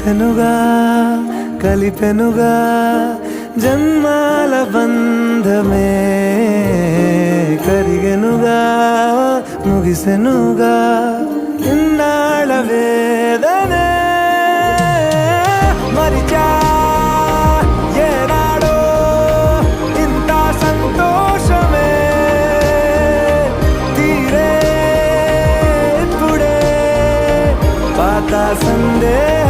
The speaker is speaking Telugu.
కలిసెనుగా కలిపెనుగా జన్మాల బంధమే కరిగెనుగా ముగిసెనుగా ఇన్నాళ్ళ వేదనే మరిచా ఏనాడో ఇంత సంతోషమే తీరే ఇప్పుడే పాత సందేహ